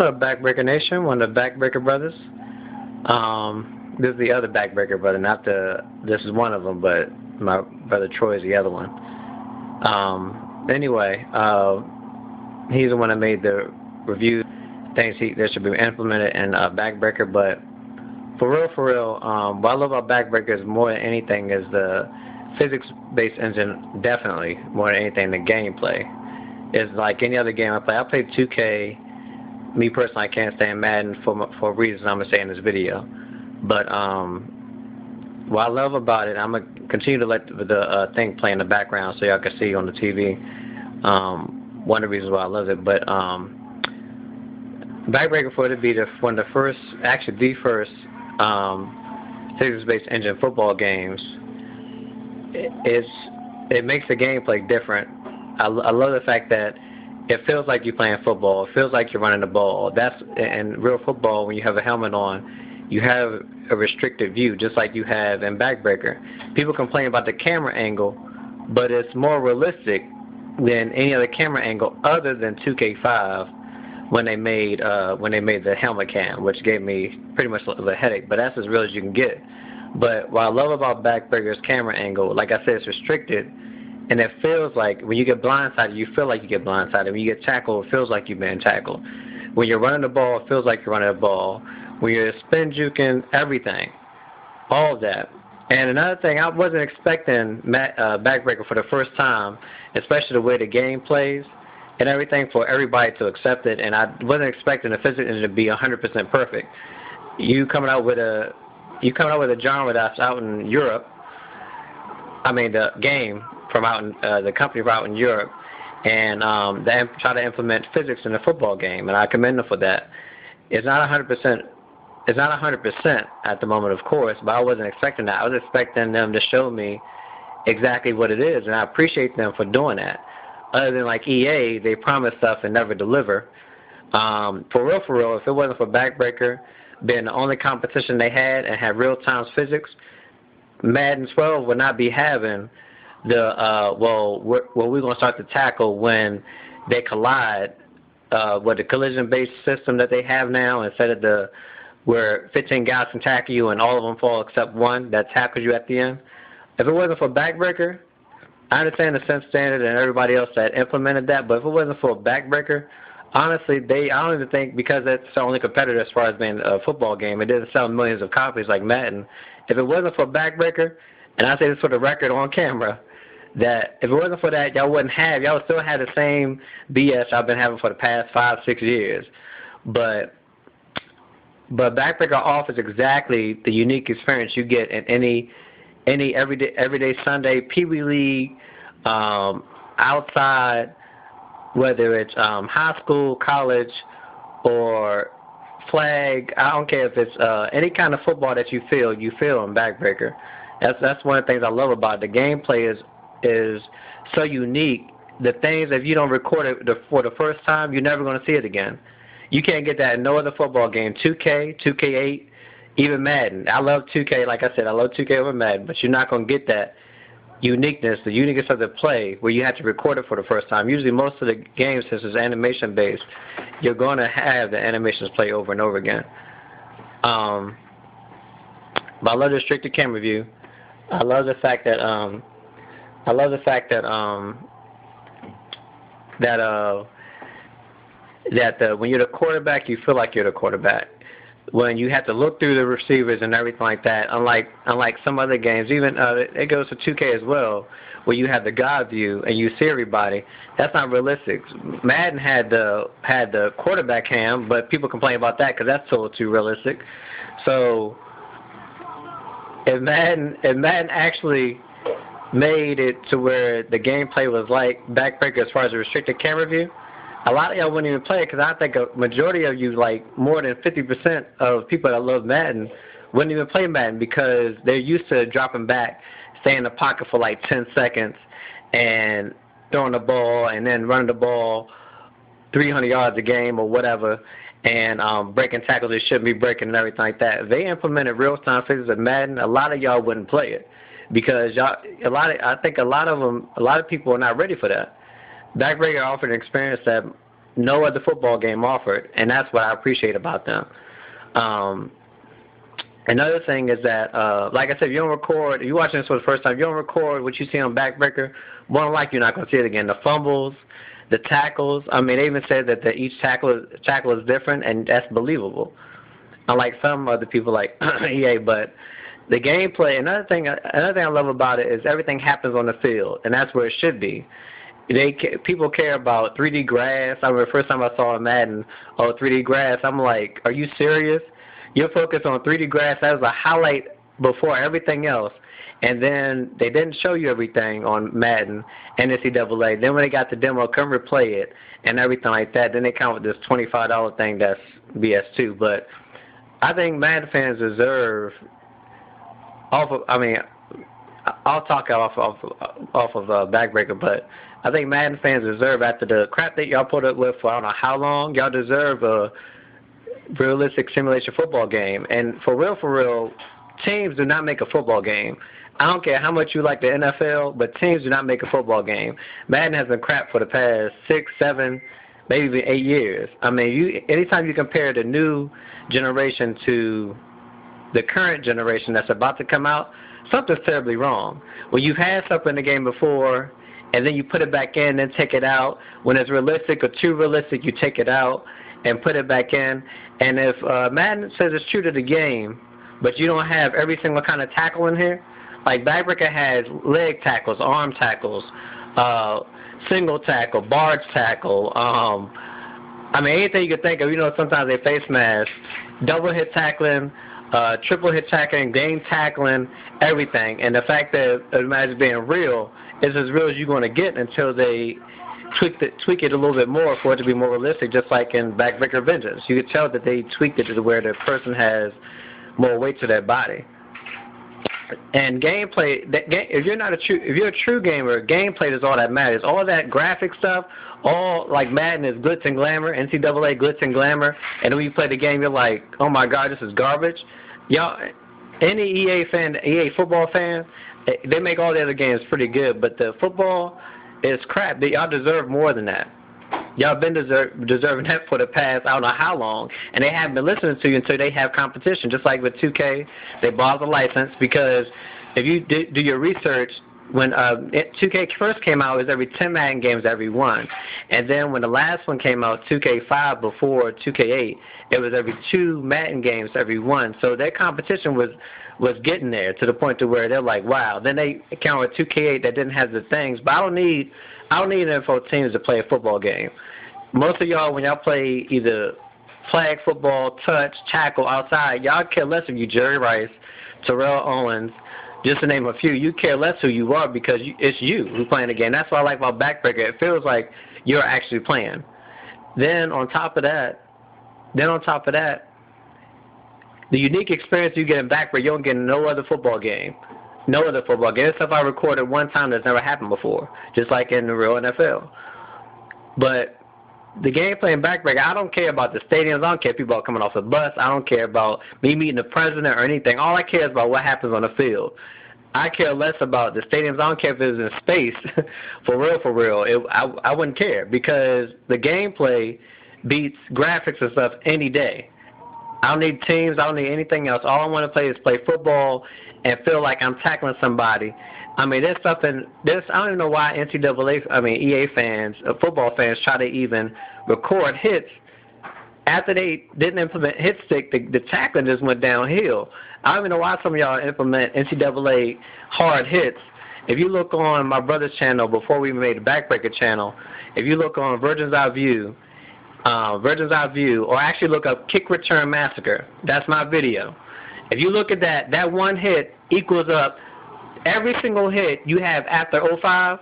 What's up, Backbreaker Nation? One of the Backbreaker brothers. This is the other Backbreaker brother, this is one of them, but my brother Troy is the other one. Anyway, he's the one that made the review things that should be implemented in Backbreaker, but for real, what I love about Backbreaker is more than anything is the physics-based engine, definitely, more than anything, the gameplay. It's like any other game I play. I play 2K. Me personally, I can't stand Madden for reasons I'm going to say in this video. But what I love about it, I'm going to continue to let the thing play in the background so y'all can see on the TV. One of the reasons why I love it. But Backbreaker, for it to be one of the first, actually the first physics-based engine football games, it makes the gameplay different. I love the fact that it feels like you're playing football. It feels like you're running the ball. In real football, when you have a helmet on, you have a restricted view, just like you have in Backbreaker. People complain about the camera angle, but it's more realistic than any other camera angle other than 2K5 when they made the helmet cam, which gave me pretty much a headache. But that's as real as you can get. But what I love about Backbreaker's camera angle, like I said, it's restricted. And it feels like when you get blindsided, you feel like you get blindsided. When you get tackled, it feels like you've been tackled. When you're running the ball, it feels like you're running the ball. When you're spin juking, everything. All of that. And another thing, I wasn't expecting Backbreaker for the first time, especially the way the game plays and everything, for everybody to accept it. And I wasn't expecting the physics engine to be 100% perfect. You coming out with a genre that's out in Europe. I mean, the game from out in the company from out in Europe, and they try to implement physics in the football game, and I commend them for that. It's not 100%. It's not 100% at the moment, of course, but I wasn't expecting that. I was expecting them to show me exactly what it is, and I appreciate them for doing that. Other than like EA, they promise stuff and never deliver. For real, if it wasn't for Backbreaker being the only competition they had and had real-time physics, Madden 12 would not be having the we're going to start to tackle when they collide with the collision-based system that they have now, instead of where 15 guys can tackle you and all of them fall except one that tackles you at the end. If it wasn't for Backbreaker, I understand the Sense Standard and everybody else that implemented that, but if it wasn't for Backbreaker, honestly, I don't even think, because it's the only competitor as far as being a football game, it didn't sell millions of copies like Madden. If it wasn't for Backbreaker, and I say this for the record on camera, that if it wasn't for that, y'all would still have the same BS I've been having for the past 5-6 years. But Backbreaker offers exactly the unique experience you get in any everyday Sunday Pee Wee League, outside, whether it's high school, college, or flag. I don't care if it's any kind of football that you feel in Backbreaker. That's one of the things I love about it. The gameplay is so unique. The things, if you don't record it for the first time, you're never going to see it again. You can't get that in no other football game. 2K, 2K8, even Madden. I love 2K, like I said, I love 2K over Madden, but you're not going to get that uniqueness, the uniqueness of the play, where you have to record it for the first time. Usually most of the games, since it's animation-based, you're going to have the animations play over and over again. But I love the restricted camera view. I love the fact that when you're the quarterback, you feel like you're the quarterback. When you have to look through the receivers and everything like that, unlike some other games, even it goes to 2K as well, where you have the God view and you see everybody. That's not realistic. Madden had the quarterback cam, but people complain about that because that's so too realistic. So if Madden actually made it to where the gameplay was like Backbreaker as far as the restricted camera view, a lot of y'all wouldn't even play it, because I think a majority of you, like more than 50% of people that love Madden, wouldn't even play Madden because they're used to dropping back, staying in the pocket for like 10 seconds, and throwing the ball and then running the ball 300 yards a game or whatever, and breaking tackles they shouldn't be breaking and everything like that. If they implemented real-time physics of Madden, a lot of y'all wouldn't play it, because I think a lot of people are not ready for that. Backbreaker offered an experience that no other football game offered, and that's what I appreciate about them. Another thing is that, like I said, if you don't record, if you're watching this for the first time, if you don't record what you see on Backbreaker, more than likely you're not going to see it again. The fumbles, the tackles, I mean, they even said that each tackle is different, and that's believable. Unlike some other people like EA, but the gameplay, another thing I love about it is everything happens on the field, and that's where it should be. People care about 3D grass. I remember the first time I saw a Madden, 3D grass, I'm like, are you serious? You're focused on 3D grass. That was a highlight before everything else. And then they didn't show you everything on Madden and NCAA. Then when they got the demo, couldn't replay it and everything like that. Then they come with this $25 thing that's BS too. But I think Madden fans deserve I'll talk off of Backbreaker, but I think Madden fans deserve, after the crap that y'all put up with for I don't know how long, y'all deserve a realistic simulation football game. And for real, teams do not make a football game. I don't care how much you like the NFL, but teams do not make a football game. Madden has been crap for the past 6, 7, maybe even 8 years. I mean, anytime you compare the new generation to the current generation that's about to come out, something's terribly wrong. When you've had something in the game before, and then you put it back in, then take it out. When it's realistic or too realistic, you take it out and put it back in. And if Madden says it's true to the game, but you don't have every single kind of tackle in here, like Backbreaker has leg tackles, arm tackles, single tackle, barge tackle, I mean, anything you can think of. You know, sometimes they face mask, double hit tackling, triple hit tackling, game tackling, everything. And the fact that Madden's being real is as real as you're going to get until they tweak it a little bit more for it to be more realistic, just like in Backbreaker Vengeance. You could tell that they tweaked it to where the person has more weight to their body. And gameplay, if you're a true gamer, gameplay is all that matters. All that graphic stuff, all like Madden is glitz and glamour, NCAA glitz and glamour, and when you play the game, you're like, oh my God, this is garbage. Y'all, any EA football fan, they make all the other games pretty good, but the football is crap. Y'all deserve more than that. Y'all been deserving that for the past I don't know how long, and they haven't been listening to you until they have competition. Just like with 2K, they bought the license because if you do your research, when 2K first came out, it was every 10 Madden games every one, and then when the last one came out, 2K5 before 2K8, it was every 2 Madden games every one. So their competition was getting there to the point to where they're like, wow. Then they came with 2K8 that didn't have the things, but I don't need NFL teams to play a football game. Most of y'all, when y'all play either flag football, touch, tackle, outside, y'all care less if you Jerry Rice, Terrell Owens, just to name a few. You care less who you are because it's you who's playing the game. That's what I like about Backbreaker. It feels like you're actually playing. Then on top of that, the unique experience you get in Backbreaker, you don't get in no other football game. No other football game. It's stuff I recorded one time that's never happened before, just like in the real NFL. But the gameplay in Backbreaker, I don't care about the stadiums. I don't care if people are coming off the bus. I don't care about me meeting the president or anything. All I care is about what happens on the field. I care less about the stadiums. I don't care if it was in space. For real. I wouldn't care because the gameplay beats graphics and stuff any day. I don't need teams. I don't need anything else. All I want to play is play football and feel like I'm tackling somebody. I mean, there's something. I don't even know why EA fans, football fans, try to even record hits after they didn't implement hit stick. The tackling just went downhill. I don't even know why some of y'all implement NCAA hard hits. If you look on my brother's channel before we made the Backbreaker channel, if you look on Virgin's Eye View, or actually look up Kick Return Massacre. That's my video. If you look at that one hit equals up every single hit you have after 05,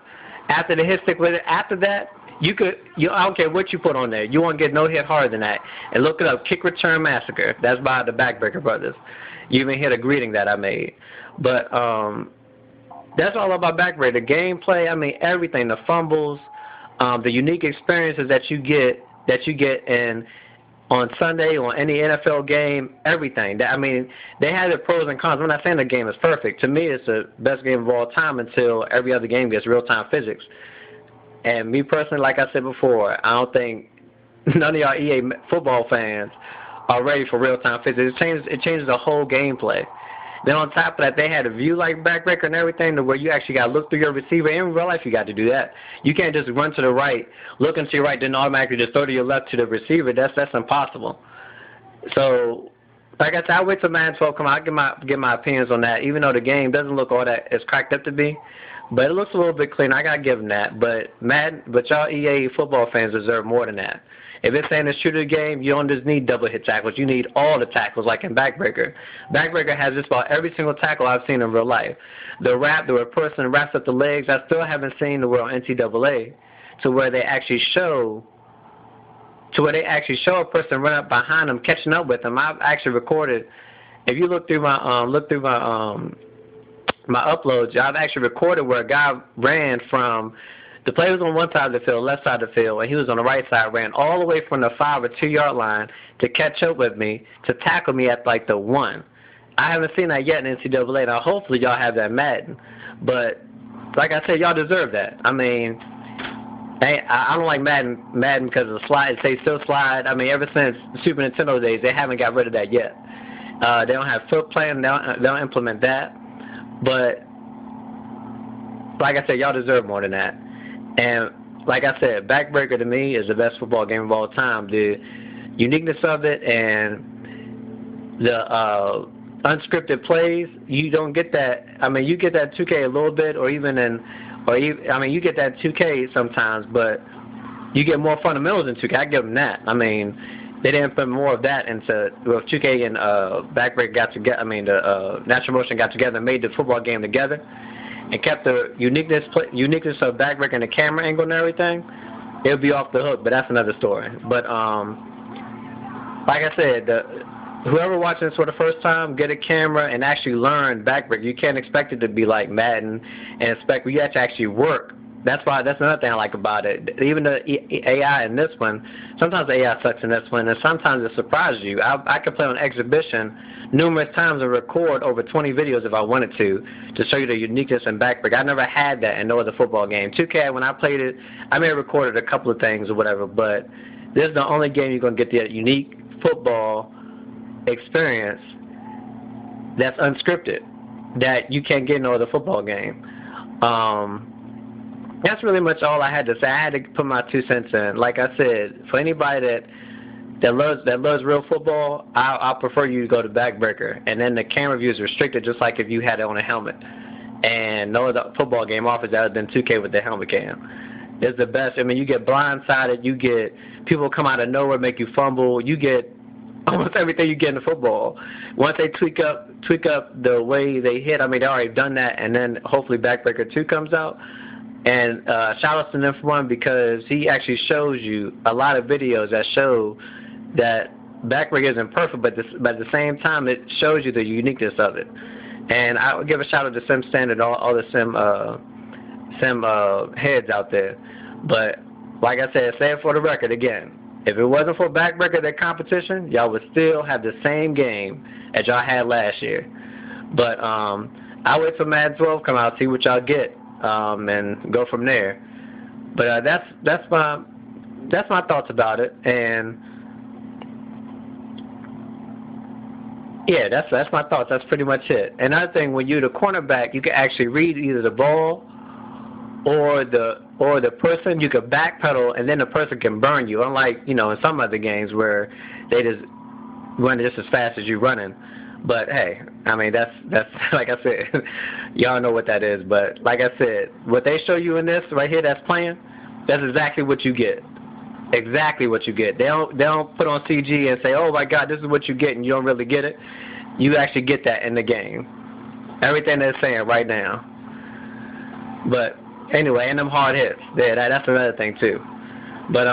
after the hit stick with it. After that, I don't care what you put on there. You won't get no hit harder than that. And look it up, Kick Return Massacre. That's by the Backbreakerbrothers. You even hear the greeting that I made. But that's all about Backbreaker. The gameplay, I mean, everything, the fumbles, the unique experiences that you get in on Sunday, on any NFL game, everything. I mean, they have the pros and cons. I'm not saying the game is perfect. To me, it's the best game of all time until every other game gets real-time physics. And me personally, like I said before, I don't think none of y'all EA football fans are ready for real-time physics. It changes the whole gameplay. Then on top of that, they had a view like Backbreaker and everything to where you actually got to look through your receiver. In real life, you got to do that. You can't just run to the right, look into your right, then automatically just throw to your left to the receiver. That's impossible. So, like I said, I'll wait till Madden 12 come out. I'll give my opinions on that, even though the game doesn't look all that it's cracked up to be. But it looks a little bit cleaner. I got to give them that. But y'all EA football fans deserve more than that. If it's saying a shooter game, you don't just need double hit tackles. You need all the tackles, like in Backbreaker. Backbreaker has just about every single tackle I've seen in real life. The where a person wraps up the legs, I still haven't seen the word NCAA to where they actually show a person run up behind them, catching up with them. I've actually recorded. If you look through my my uploads, I've actually recorded where a guy ran from. The player was on one side of the field, left side of the field, and he was on the right side, ran all the way from the 5 or 2 yard line to catch up with me, to tackle me at like the 1. I haven't seen that yet in NCAA. Now, hopefully y'all have that Madden. But, like I said, y'all deserve that. I mean, I don't like Madden because of the slide. They still slide. I mean, ever since the Super Nintendo days, they haven't got rid of that yet. They don't have foot plan. They don't implement that. But, like I said, y'all deserve more than that. And like I said, Backbreaker to me is the best football game of all time. The uniqueness of it and the unscripted plays, you don't get that. I mean, you get that 2K a little bit, or you get that 2K sometimes, but you get more fundamentals in 2K. I give them that. I mean, they didn't put more of that into 2K and Backbreaker got together. I mean, the Natural Motion got together and made the football game together, and kept the uniqueness of Backbreaker and the camera angle and everything. It would be off the hook, but that's another story. But like I said, whoever watching this for the first time, get a camera and actually learn Backbreaker. You can't expect it to be like Madden and expect you have to actually work. That's another thing I like about it. Even the AI in this one, sometimes the AI sucks in this one, and sometimes it surprises you. I could play on exhibition numerous times and record over 20 videos if I wanted to show you the uniqueness in Backbreaker. I never had that in no other football game. 2K, when I played it, I may have recorded a couple of things or whatever, but this is the only game you're going to get the unique football experience that's unscripted that you can't get in no other football game. That's really much all I had to say. I had to put my 2 cents in. Like I said, for anybody that loves real football, I'll prefer you to go to Backbreaker. And then the camera view is restricted, just like if you had it on a helmet. And no other football game offers that other than 2K with the helmet cam. It's the best. I mean, you get blindsided. You get people come out of nowhere, make you fumble. You get almost everything you get in the football. Once they tweak up the way they hit, I mean, they already done that. And then hopefully Backbreaker 2 comes out. And shout out to Nymph1 because he actually shows you a lot of videos that show that Backbreaker isn't perfect, but at the same time it shows you the uniqueness of it. And I would give a shout out to Sim Standard, all the Sim heads out there. But like I said, say it for the record again. If it wasn't for Backbreaker, that competition, y'all would still have the same game as y'all had last year. But I'll wait for Madden 12 come out, see what y'all get. And go from there. But that's my thoughts about it. And yeah, that's my thoughts. That's pretty much it. Another thing, when you're the cornerback, you can actually read either the ball or the person. You can backpedal, and then the person can burn you. Unlike in some other games where they just run just as fast as you running. But hey, I mean that's like I said, y'all know what that is. But like I said, what they show you in this right here that's playing, that's exactly what you get. Exactly what you get. They don't put on CG and say, oh my God, this is what you get, and you don't really get it. You actually get that in the game. Everything they're saying right now. But anyway, and them hard hits. Yeah, that's another thing too. But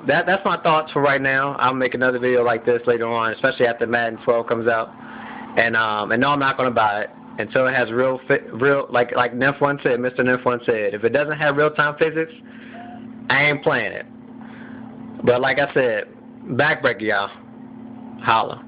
that's my thoughts for right now. I'll make another video like this later on, especially after Madden 12 comes out. And no, I'm not going to buy it until it has real like Nymph1 said, Mr. Nymph1 said, if it doesn't have real-time physics, I ain't playing it. But like I said, Backbreaker, y'all. Holla.